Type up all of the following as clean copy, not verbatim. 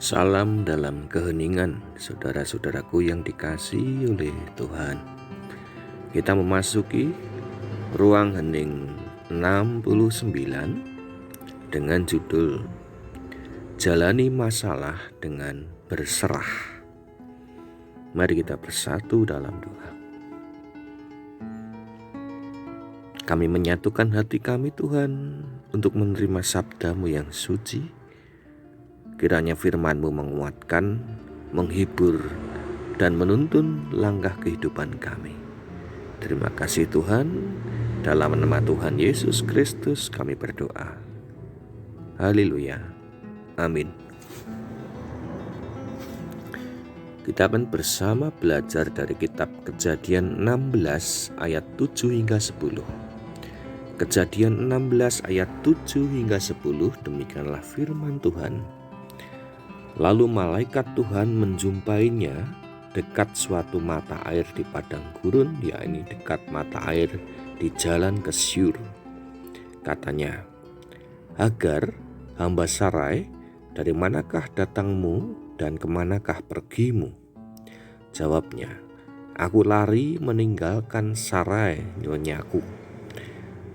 Salam dalam keheningan, saudara-saudaraku yang dikasihi oleh Tuhan. Kita memasuki ruang hening 69 dengan judul Jalani Masalah dengan Berserah. Mari kita bersatu dalam doa. Kami menyatukan hati kami, Tuhan, untuk menerima sabda-Mu yang suci. Kiranya firman-Mu menguatkan, menghibur, dan menuntun langkah kehidupan kami. Terima kasih Tuhan, dalam nama Tuhan Yesus Kristus kami berdoa. Haleluya. Amin. Kita akan bersama belajar dari kitab Kejadian 16 ayat 7 hingga 10. Kejadian 16 ayat 7 hingga 10, demikianlah firman Tuhan. Lalu malaikat Tuhan menjumpainya dekat suatu mata air di padang gurun, yakni dekat mata air di jalan ke Syur. Katanya, Hagar, hamba Sarai, dari manakah datangmu dan kemanakah pergimu? Jawabnya, aku lari meninggalkan Sarai, nyonyaku.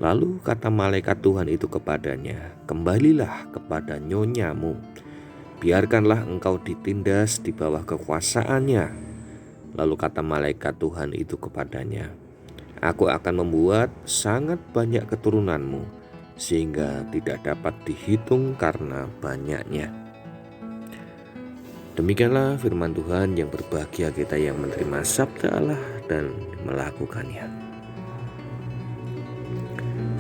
Lalu kata malaikat Tuhan itu kepadanya, kembalilah kepada nyonyamu. Biarkanlah engkau ditindas di bawah kekuasaannya. Lalu kata malaikat Tuhan itu kepadanya, aku akan membuat sangat banyak keturunanmu, sehingga tidak dapat dihitung karena banyaknya. Demikianlah firman Tuhan. Yang berbahagia kita yang menerima sabda Allah dan melakukannya.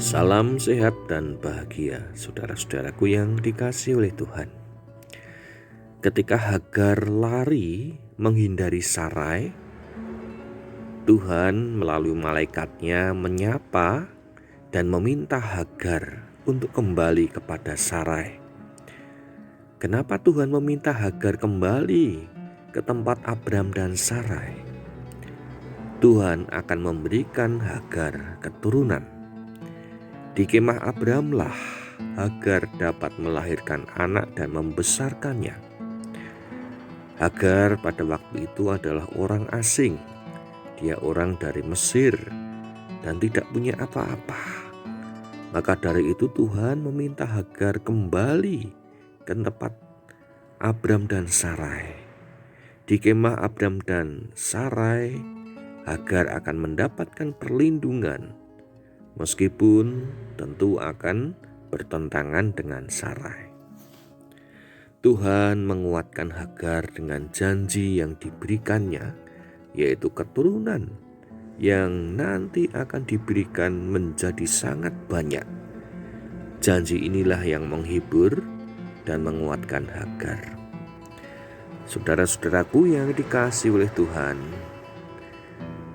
Salam sehat dan bahagia, saudara-saudaraku yang dikasihi oleh Tuhan. Ketika Hagar lari menghindari Sarai, Tuhan melalui malaikatnya menyapa dan meminta Hagar untuk kembali kepada Sarai. Kenapa Tuhan meminta Hagar kembali ke tempat Abram dan Sarai? Tuhan akan memberikan Hagar keturunan. Di kemah Abramlah Hagar dapat melahirkan anak dan membesarkannya. Hagar pada waktu itu adalah orang asing. Dia orang dari Mesir dan tidak punya apa-apa. Maka dari itu Tuhan meminta Hagar kembali ke tempat Abram dan Sarai. Di kemah Abram dan Sarai, Hagar akan mendapatkan perlindungan, meskipun tentu akan bertentangan dengan Sarai. Tuhan menguatkan Hagar dengan janji yang diberikannya, yaitu keturunan yang nanti akan diberikan menjadi sangat banyak. Janji inilah yang menghibur dan menguatkan Hagar. Saudara-saudaraku yang dikasihi oleh Tuhan,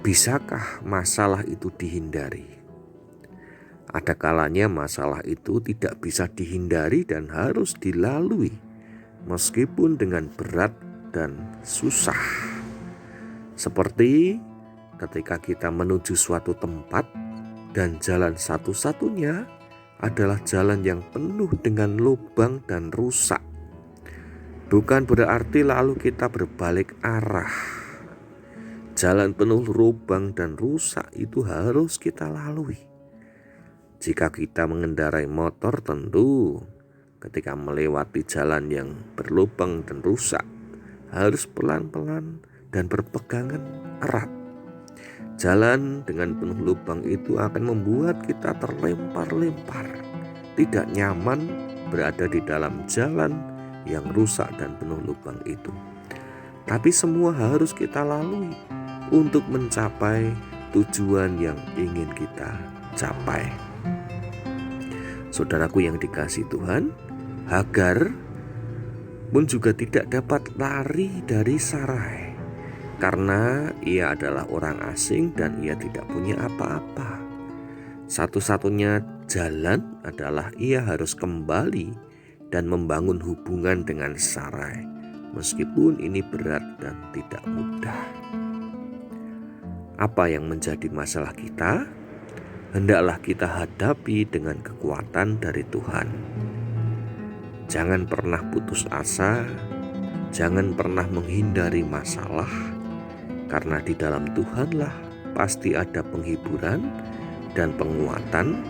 bisakah masalah itu dihindari? Ada kalanya masalah itu tidak bisa dihindari dan harus dilalui, meskipun dengan berat dan susah. Seperti ketika kita menuju suatu tempat dan jalan satu-satunya adalah jalan yang penuh dengan lubang dan rusak. Bukan berarti lalu kita berbalik arah. Jalan penuh lubang dan rusak itu harus kita lalui. Jika kita mengendarai motor, tentu ketika melewati jalan yang berlubang dan rusak harus pelan-pelan dan berpegangan erat. Jalan dengan penuh lubang itu akan membuat kita terlempar-lempar, tidak nyaman berada di dalam jalan yang rusak dan penuh lubang itu. Tapi semua harus kita lalui untuk mencapai tujuan yang ingin kita capai. Saudaraku yang dikasihi Tuhan, Hagar pun juga tidak dapat lari dari Sarai karena ia adalah orang asing dan ia tidak punya apa-apa. Satu-satunya jalan adalah ia harus kembali dan membangun hubungan dengan Sarai, meskipun ini berat dan tidak mudah. Apa yang menjadi masalah kita? Hendaklah kita hadapi dengan kekuatan dari Tuhan. Jangan pernah putus asa Jangan pernah menghindari masalah, karena di dalam Tuhanlah pasti ada penghiburan dan penguatan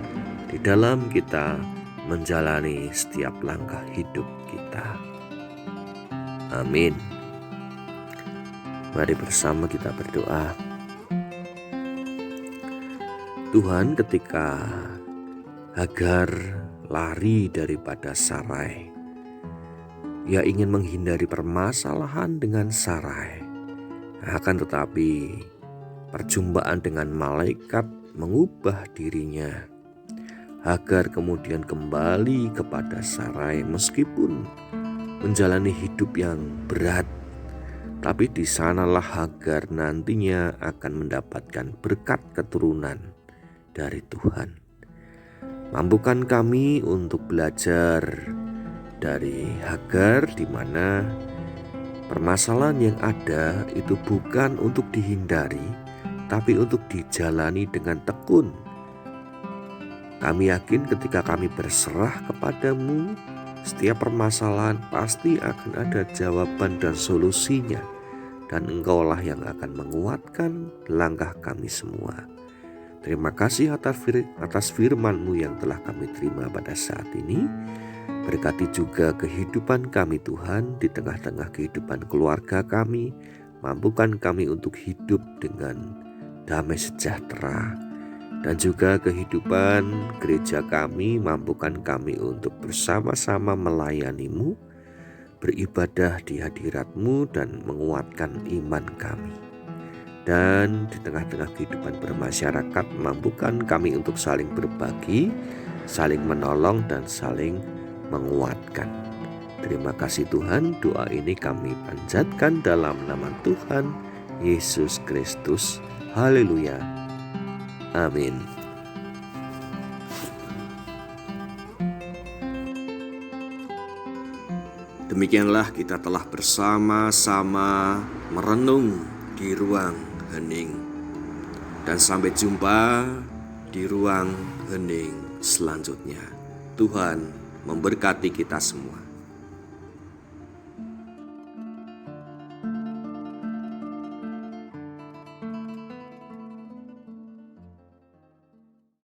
di dalam kita menjalani setiap langkah hidup kita. Amin. Mari bersama kita berdoa. Tuhan, ketika Hagar lari daripada Sarai, ia ingin menghindari permasalahan dengan Sarai. Akan tetapi perjumpaan dengan malaikat mengubah dirinya. Hagar kemudian kembali kepada Sarai meskipun menjalani hidup yang berat. Tapi di sanalah Hagar nantinya akan mendapatkan berkat keturunan dari Tuhan. Mampukan kami untuk belajar dari Hagar, di mana permasalahan yang ada itu bukan untuk dihindari, tapi untuk dijalani dengan tekun. Kami yakin ketika kami berserah kepadamu, setiap permasalahan pasti akan ada jawaban dan solusinya, dan Engkaulah yang akan menguatkan langkah kami semua. Terima kasih atas firman-Mu yang telah kami terima pada saat ini. Berkati juga kehidupan kami Tuhan, di tengah-tengah kehidupan keluarga kami. Mampukan kami untuk hidup dengan damai sejahtera. Dan juga kehidupan gereja kami, mampukan kami untuk bersama-sama melayani-Mu, beribadah di hadirat-Mu dan menguatkan iman kami. Dan di tengah-tengah kehidupan bermasyarakat, mampukan kami untuk saling berbagi, saling menolong dan saling menguatkan. Terima kasih Tuhan, doa ini kami panjatkan dalam nama Tuhan Yesus Kristus. Haleluya. Amin. Demikianlah kita telah bersama-sama merenung di ruang hening. Dan sampai jumpa di ruang hening selanjutnya. Tuhan memberkati kita semua.